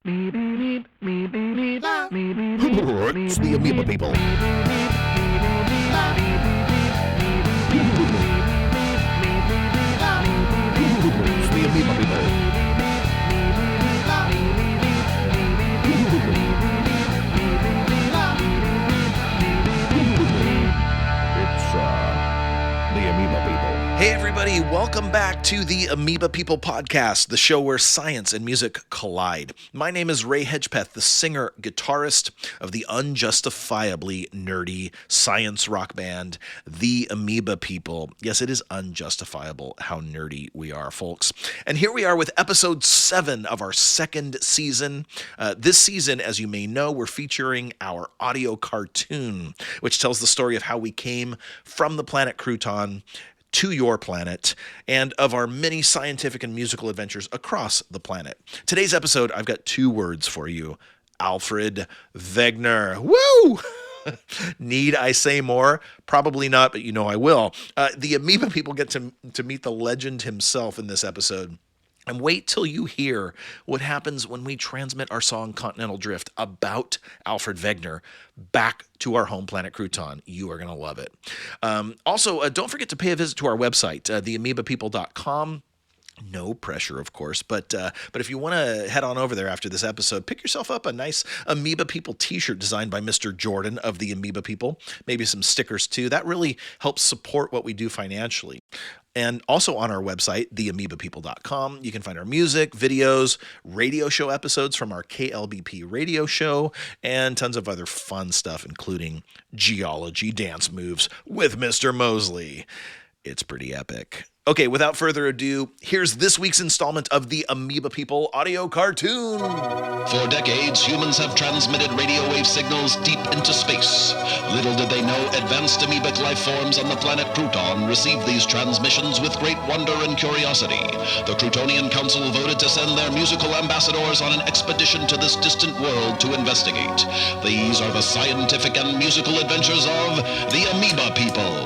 It's the Amoeba People. It's the Amoeba People. The Amoeba People. Hey everybody, welcome back to the Amoeba People Podcast, the show where science and music collide. My name is Ray Hedgepeth, the singer-guitarist of the unjustifiably nerdy science rock band, the Amoeba People. Yes, it is unjustifiable how nerdy we are, folks. And here we are with episode 7 of our second season. This season, as you may know, we're featuring our audio cartoon, which tells the story of how we came from the planet Crouton to your planet, and of our many scientific and musical adventures across the planet. Today's episode, I've got 2 words for you. Alfred Wegener. Woo! Need I say more? Probably not, but you know I will. The Amoeba People get to meet the legend himself in this episode. And wait till you hear what happens when we transmit our song Continental Drift about Alfred Wegener back to our home planet Crouton. You are going to love it. Also, don't forget to pay a visit to our website, theamoebapeople.com. No pressure, of course, but if you want to head on over there after this episode, pick yourself up a nice Amoeba People t-shirt designed by Mr. Jordan of the Amoeba People. Maybe some stickers too. That really helps support what we do financially. And also on our website, theamoebapeople.com, you can find our music, videos, radio show episodes from our KLBP radio show, and tons of other fun stuff, including geology dance moves with Mr. Mosley. It's pretty epic. Okay, without further ado, here's this week's installment of the Amoeba People Audio Cartoon. For decades, humans have transmitted radio wave signals deep into space. Little did they know advanced amoebic life forms on the planet Crouton received these transmissions with great wonder and curiosity. The Croutonian Council voted to send their musical ambassadors on an expedition to this distant world to investigate. These are the scientific and musical adventures of the Amoeba People.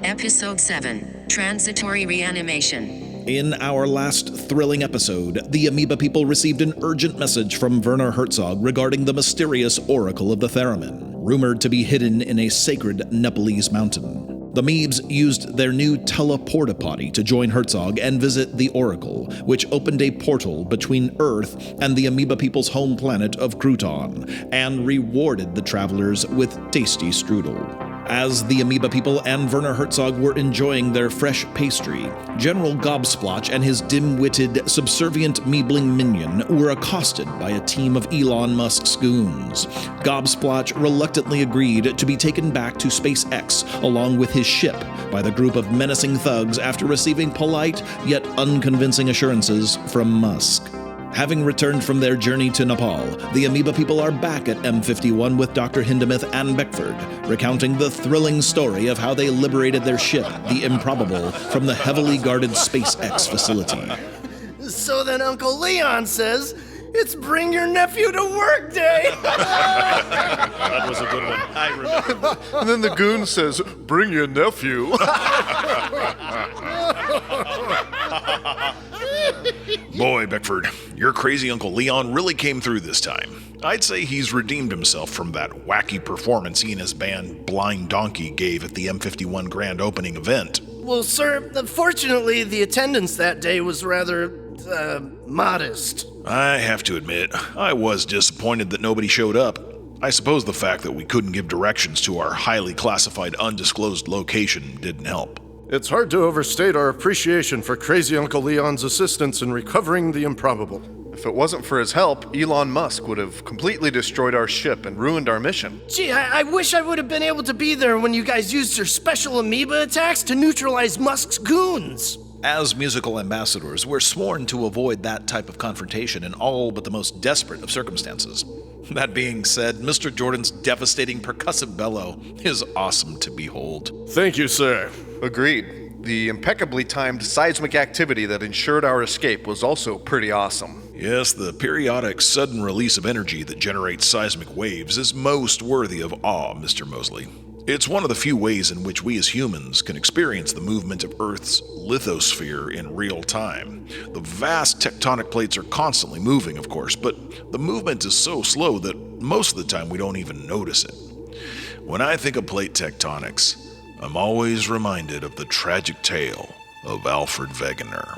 Episode 7, Transitory Reanimation. In our last thrilling episode, the Amoeba People received an urgent message from Werner Herzog regarding the mysterious Oracle of the Theremin, rumored to be hidden in a sacred Nepalese mountain. The Meebs used their new teleportapody to join Herzog and visit the Oracle, which opened a portal between Earth and the Amoeba People's home planet of Crouton, and rewarded the travelers with tasty strudel. As the Amoeba People and Werner Herzog were enjoying their fresh pastry, General Gobsplotch and his dim-witted, subservient Meebling minion were accosted by a team of Elon Musk's goons. Gobsplotch reluctantly agreed to be taken back to Space X along with his ship by the group of menacing thugs after receiving polite yet unconvincing assurances from Musk. Having returned from their journey to Nepal, the Amoeba People are back at M51 with Dr. Hindemith and Beckford, recounting the thrilling story of how they liberated their ship, the Improbable, from the heavily guarded SpaceX facility. So then Uncle Leon says, it's bring your nephew to work day! That was a good one. I remember. And then the goon says, bring your nephew. Boy, Beckford, your crazy Uncle Leon really came through this time. I'd say he's redeemed himself from that wacky performance he and his band Blind Donkey gave at the M51 grand opening event. Well, sir, fortunately, the attendance that day was rather, modest. I have to admit, I was disappointed that nobody showed up. I suppose the fact that we couldn't give directions to our highly classified undisclosed location didn't help. It's hard to overstate our appreciation for crazy Uncle Leon's assistance in recovering the improbable. If it wasn't for his help, Elon Musk would have completely destroyed our ship and ruined our mission. Gee, I wish I would have been able to be there when you guys used your special amoeba attacks to neutralize Musk's goons. As musical ambassadors, we're sworn to avoid that type of confrontation in all but the most desperate of circumstances. That being said, Mr. Jordan's devastating percussive bellow is awesome to behold. Thank you, sir. Agreed. The impeccably timed seismic activity that ensured our escape was also pretty awesome. Yes, the periodic sudden release of energy that generates seismic waves is most worthy of awe, Mr. Mosley. It's one of the few ways in which we as humans can experience the movement of Earth's lithosphere in real time. The vast tectonic plates are constantly moving, of course, but the movement is so slow that most of the time we don't even notice it. When I think of plate tectonics, I'm always reminded of the tragic tale of Alfred Wegener,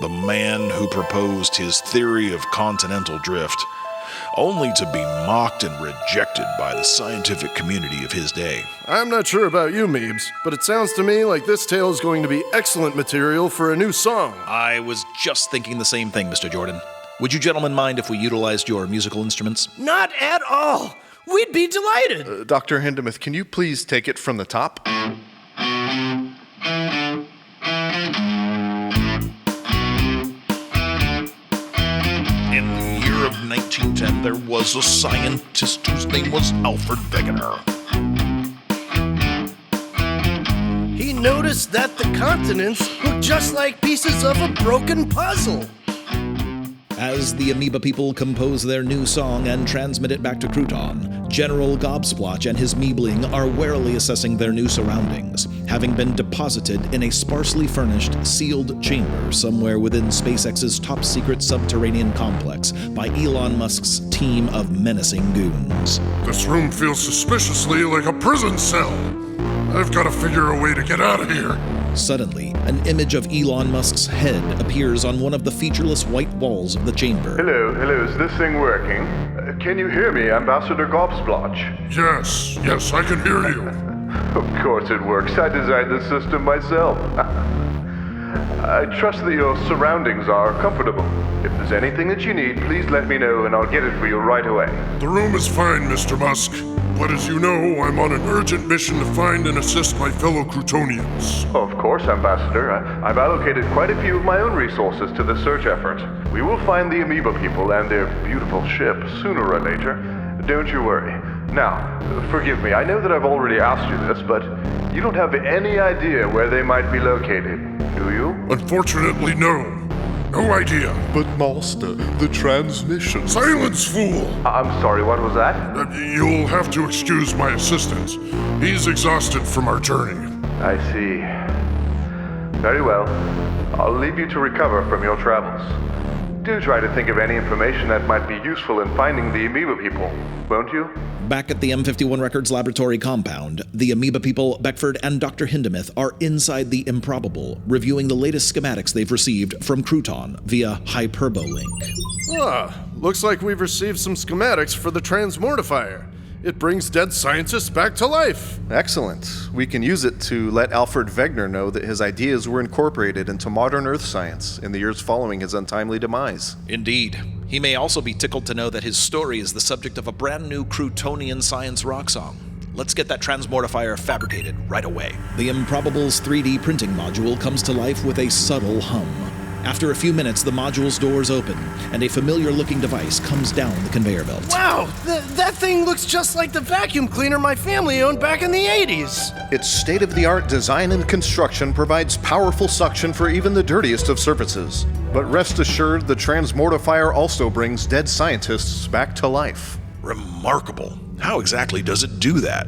the man who proposed his theory of continental drift, only to be mocked and rejected by the scientific community of his day. I'm not sure about you, Meebs, but it sounds to me like this tale is going to be excellent material for a new song. I was just thinking the same thing, Mr. Jordan. Would you gentlemen mind if we utilized your musical instruments? Not at all. We'd be delighted. Dr. Hindemith, can you please take it from the top? In the year of 1910, there was a scientist whose name was Alfred Wegener. He noticed that the continents look just like pieces of a broken puzzle. As the Amoeba People compose their new song and transmit it back to Crouton, General Gobsplotch and his Meebling are warily assessing their new surroundings, having been deposited in a sparsely furnished, sealed chamber somewhere within SpaceX's top-secret subterranean complex by Elon Musk's team of menacing goons. This room feels suspiciously like a prison cell. I've got to figure a way to get out of here. Suddenly, an image of Elon Musk's head appears on one of the featureless white walls of the chamber. Hello, is this thing working? Can you hear me, Ambassador Gobsplotch? Yes, I can hear you. Of course it works. I designed the system myself. I trust that your surroundings are comfortable. If there's anything that you need, please let me know and I'll get it for you right away. The room is fine, Mr. Musk. But as you know, I'm on an urgent mission to find and assist my fellow Croutonians. Of course, Ambassador. I've allocated quite a few of my own resources to the search effort. We will find the Amoeba People and their beautiful ship sooner or later. Don't you worry. Now, forgive me, I know that I've already asked you this, but you don't have any idea where they might be located, do you? Unfortunately, no. No idea. But Master, the transmission... Silence, fool! I'm sorry, what was that? You'll have to excuse my assistant. He's exhausted from our journey. I see. Very well. I'll leave you to recover from your travels. Do try to think of any information that might be useful in finding the Amoeba People, won't you? Back at the M51 Records Laboratory compound, the Amoeba People, Beckford, and Dr. Hindemith are inside the improbable, reviewing the latest schematics they've received from Crouton via hyperbolink. Looks like we've received some schematics for the Transmortifier. It brings dead scientists back to life. Excellent. We can use it to let Alfred Wegener know that his ideas were incorporated into modern Earth science in the years following his untimely demise. Indeed. He may also be tickled to know that his story is the subject of a brand new Croutonian science rock song. Let's get that Transmortifier fabricated right away. The Improbable's 3D printing module comes to life with a subtle hum. After a few minutes, the module's doors open, and a familiar-looking device comes down the conveyor belt. Wow, that thing looks just like the vacuum cleaner my family owned back in the 80s. Its state-of-the-art design and construction provides powerful suction for even the dirtiest of surfaces. But rest assured, the Transmortifier also brings dead scientists back to life. Remarkable. How exactly does it do that?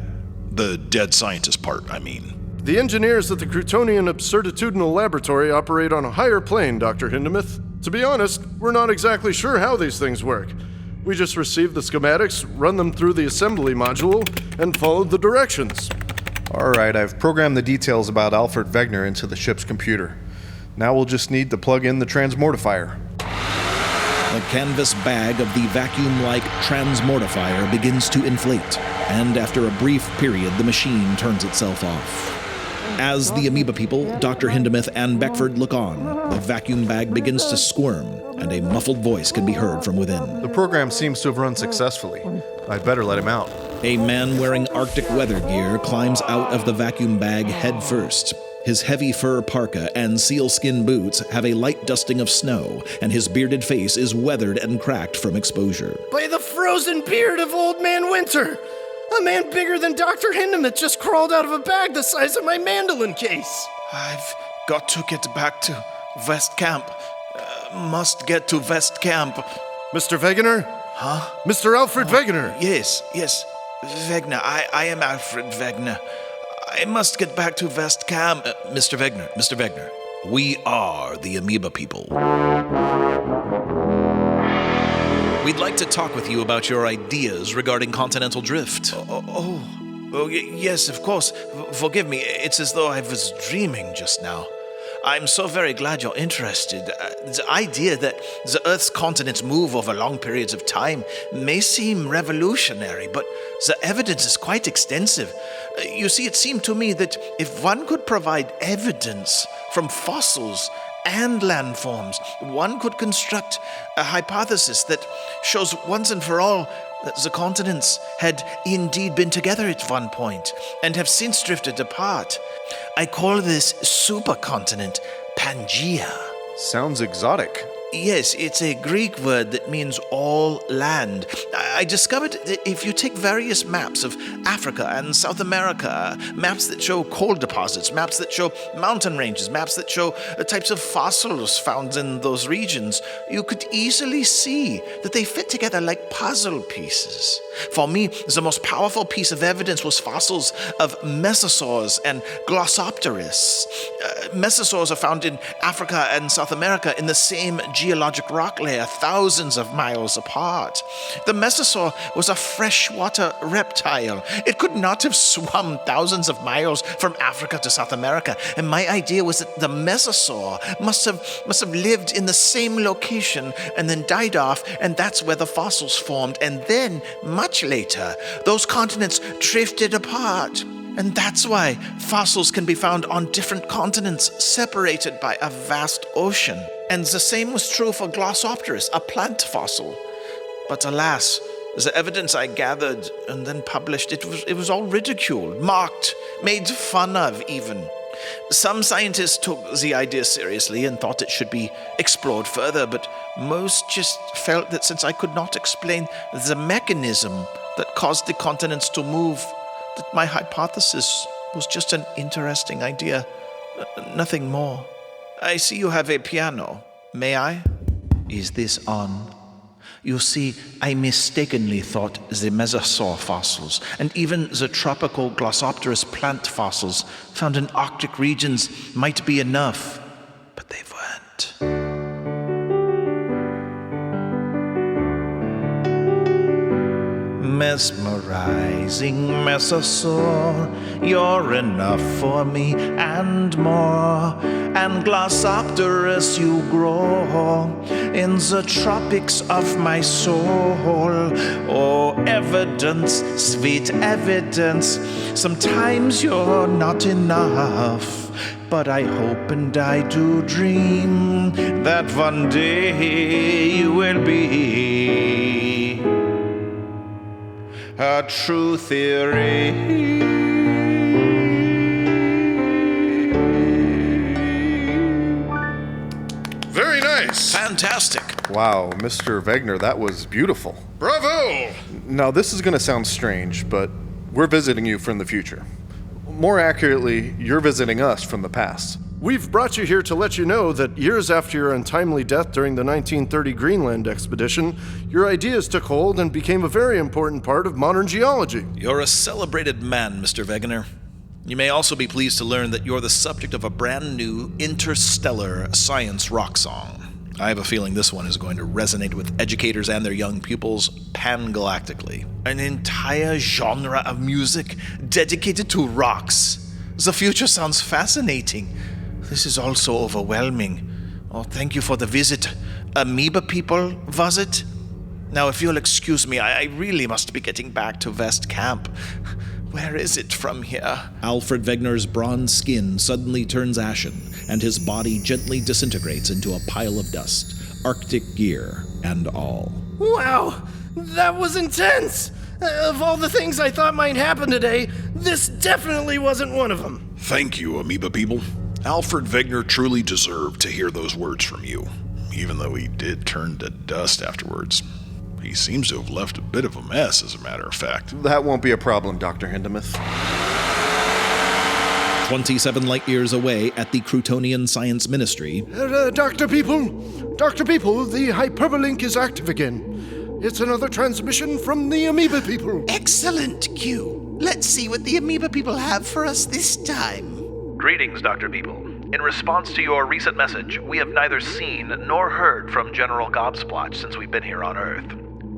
The dead scientist part, I mean. The engineers at the Croutonian Absurditudinal Laboratory operate on a higher plane, Dr. Hindemith. To be honest, we're not exactly sure how these things work. We just received the schematics, run them through the assembly module, and followed the directions. All right, I've programmed the details about Alfred Wegener into the ship's computer. Now we'll just need to plug in the Transmortifier. The canvas bag of the vacuum-like Transmortifier begins to inflate, and after a brief period, the machine turns itself off. As the Amoeba People, Dr. Hindemith and Beckford look on, the vacuum bag begins to squirm, and a muffled voice can be heard from within. The program seems to have run successfully. I'd better let him out. A man wearing Arctic weather gear climbs out of the vacuum bag head first. His heavy fur parka and sealskin boots have a light dusting of snow, and his bearded face is weathered and cracked from exposure. By the frozen beard of Old Man Winter! A man bigger than Dr. Hindemith just crawled out of a bag the size of my mandolin case. I've got to get back to West Camp. must get to West Camp. Mr. Wegener? Huh? Mr. Alfred Wegener! Yes. Wegener, I am Alfred Wegener. I must get back to West Camp. Mr. Wegener, we are the Amoeba People. We'd like to talk with you about your ideas regarding continental drift. Yes, of course. Forgive me, it's as though I was dreaming just now. I'm so very glad you're interested. The idea that the Earth's continents move over long periods of time may seem revolutionary, but the evidence is quite extensive. You see, it seemed to me that if one could provide evidence from fossils and landforms, one could construct a hypothesis that shows once and for all that the continents had indeed been together at one point and have since drifted apart. I call this supercontinent Pangea. Sounds exotic. Yes, it's a Greek word that means all land. I discovered that if you take various maps of Africa and South America, maps that show coal deposits, maps that show mountain ranges, maps that show types of fossils found in those regions, you could easily see that they fit together like puzzle pieces. For me, the most powerful piece of evidence was fossils of mesosaurs and glossopteris. Mesosaurs are found in Africa and South America in the same geologic rock layer, thousands of miles apart. The mesosaur was a freshwater reptile. It could not have swum thousands of miles from Africa to South America, and my idea was that the mesosaur must have lived in the same location and then died off, and that's where the fossils formed. And then, much later, those continents drifted apart. And that's why fossils can be found on different continents, separated by a vast ocean. And the same was true for Glossopteris, a plant fossil. But alas, the evidence I gathered and then published, it was all ridiculed, mocked, made fun of even. Some scientists took the idea seriously and thought it should be explored further, but most just felt that since I could not explain the mechanism that caused the continents to move, that my hypothesis was just an interesting idea, nothing more. I see you have a piano. May I? Is this on? You see, I mistakenly thought the mesosaur fossils and even the tropical Glossopteris plant fossils found in Arctic regions might be enough, but they weren't. Mesmerizing mesosaur, you're enough for me and more. And Glossopteris you grow in the tropics of my soul. Oh, evidence, sweet evidence, sometimes you're not enough. But I hope and I do dream that one day you will be a true theory. Very nice. Fantastic. Wow, Mr. Wegener, that was beautiful. Bravo! Now, this is going to sound strange, but we're visiting you from the future. More accurately, you're visiting us from the past. We've brought you here to let you know that years after your untimely death during the 1930 Greenland expedition, your ideas took hold and became a very important part of modern geology. You're a celebrated man, Mr. Wegener. You may also be pleased to learn that you're the subject of a brand new interstellar science rock song. I have a feeling this one is going to resonate with educators and their young pupils pan-galactically. An entire genre of music dedicated to rocks. The future sounds fascinating. This is all so overwhelming. Oh, thank you for the visit. Amoeba People, was it? Now, if you'll excuse me, I really must be getting back to West Camp. Where is it from here? Alfred Wegener's bronze skin suddenly turns ashen, and his body gently disintegrates into a pile of dust, Arctic gear and all. Wow, that was intense! Of all the things I thought might happen today, this definitely wasn't one of them. Thank you, Amoeba People. Alfred Wegener truly deserved to hear those words from you, even though he did turn to dust afterwards. He seems to have left a bit of a mess, as a matter of fact. That won't be a problem, Dr. Hindemith. 27 light-years away at the Croutonian Science Ministry. Dr. People, the hyperbolink is active again. It's another transmission from the Amoeba People. Excellent, Q. Let's see what the Amoeba People have for us this time. Greetings, Dr. People. In response to your recent message, we have neither seen nor heard from General Gobsplotch since we've been here on Earth.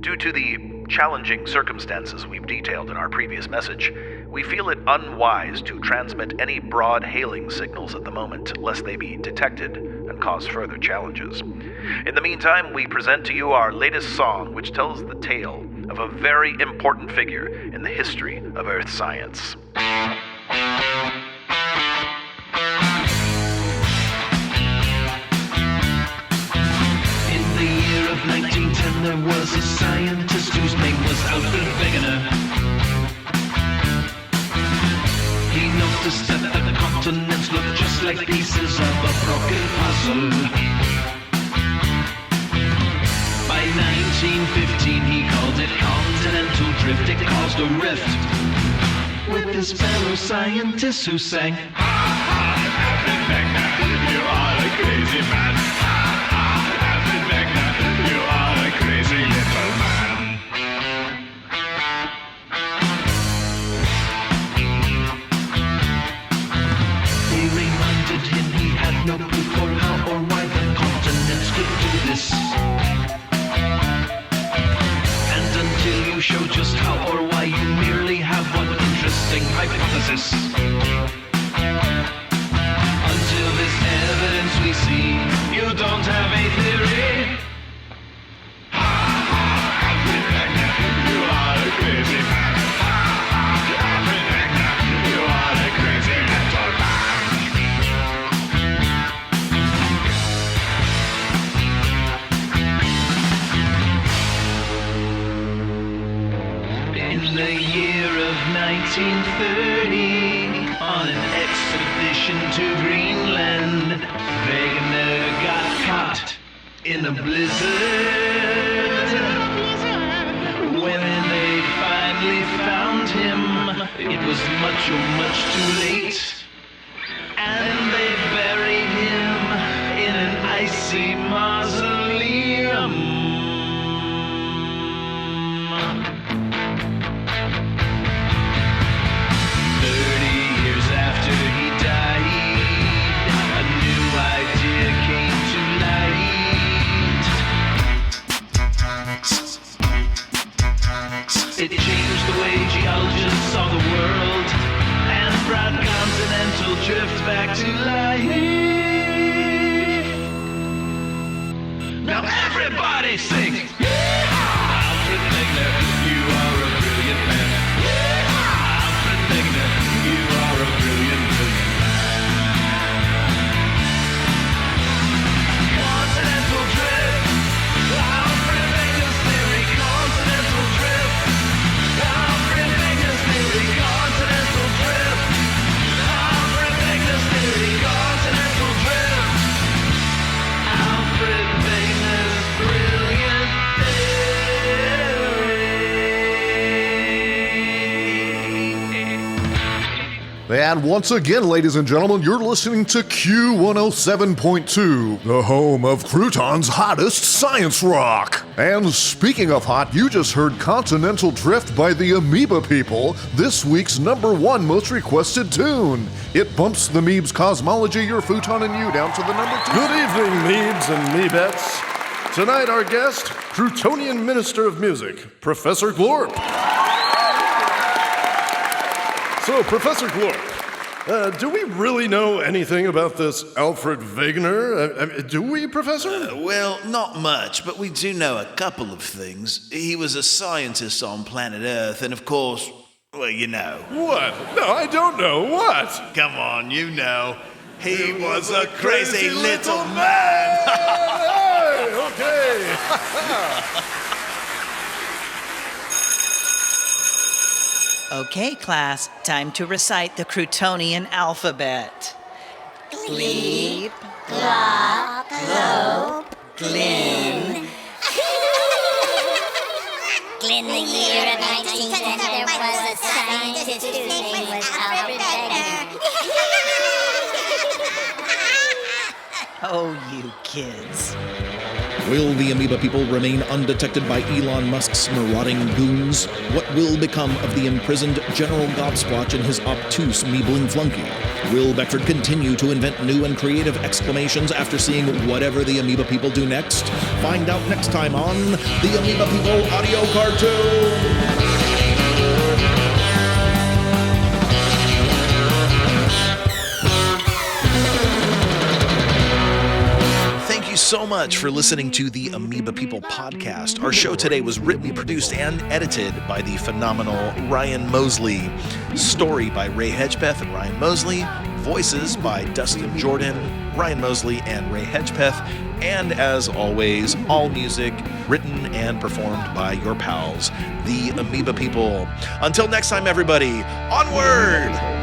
Due to the challenging circumstances we've detailed in our previous message, we feel it unwise to transmit any broad hailing signals at the moment, lest they be detected and cause further challenges. In the meantime, we present to you our latest song, which tells the tale of a very important figure in the history of Earth science. In the year of 1910, there was a scientist whose name was Alfred Wegener. He noticed that the continents looked just like pieces of a broken puzzle. By 1915, he called it continental drift. It caused a rift with his fellow scientists who sang, "Ha ha, Alfred Wegener, you are a crazy man. Ha ha, Alfred Wegener, you are a crazy little man." They reminded him he had no proof for how or why the continents could do this. And until you show just how or why, you merely have one interesting hypothesis. Until this evidence we see, you don't have a theory. Ha ha, Alfred Wegener, you are a crazy man. Ha ha, Alfred Wegener, you are a crazy little man. In the year of 1930, on an expedition to Greenland, Wegener got caught in a blizzard. When they finally found him, it was much, oh, much too late. And they buried him in an icy mausoleum. 30 years after he died, a new idea came to light. It changed the way geologists saw the world and brought continental drift back to life. Now everybody sing! Alfred Wegener, you are a brilliant man. Alfred Wegener, you are a brilliant, brilliant man. Continental drift, Alfred Wegener's theory, continental drift. Alfred Wegener's theory, continental drift. Alfred Wegener's theory, continental drift. Alfred Wegener's brilliant theory. And once again, ladies and gentlemen, you're listening to Q107.2, the home of Crouton's hottest science rock. And speaking of hot, you just heard Continental Drift by the Amoeba People, this week's #1 most requested tune. It bumps the Meebs cosmology, your futon and you down to the #2. Good evening, Meebs and Meebettes. Tonight, our guest, Croutonian Minister of Music, Professor Glorp. So, Professor Glorp, do we really know anything about this Alfred Wegener? Do we, Professor? Well, not much, but we do know a couple of things. He was a scientist on planet Earth, and of course, well, you know. What? No, I don't know. What? Come on, you know. He was a crazy little man. Hey, okay. Okay, class, time to recite the Croutonian alphabet. Gleep, glop, glope, glin. In the year of 1910, there was a scientist whose name was Alfred Wegener. Oh, you kids. Will the Amoeba People remain undetected by Elon Musk's marauding goons? What will become of the imprisoned General Gobsplotch and his obtuse Meebling flunky? Will Beckford continue to invent new and creative exclamations after seeing whatever the Amoeba People do next? Find out next time on the Amoeba People Audio Cartoon! Thank you so much for listening to the Amoeba People Podcast. Our show today was written, produced, and edited by the phenomenal Ryan Mosley. Story by Ray Hedgepeth and Ryan Mosley. Voices by Dustin Jordan, Ryan Mosley, and Ray Hedgepeth. And as always, all music written and performed by your pals, the Amoeba People. Until next time, everybody, onward!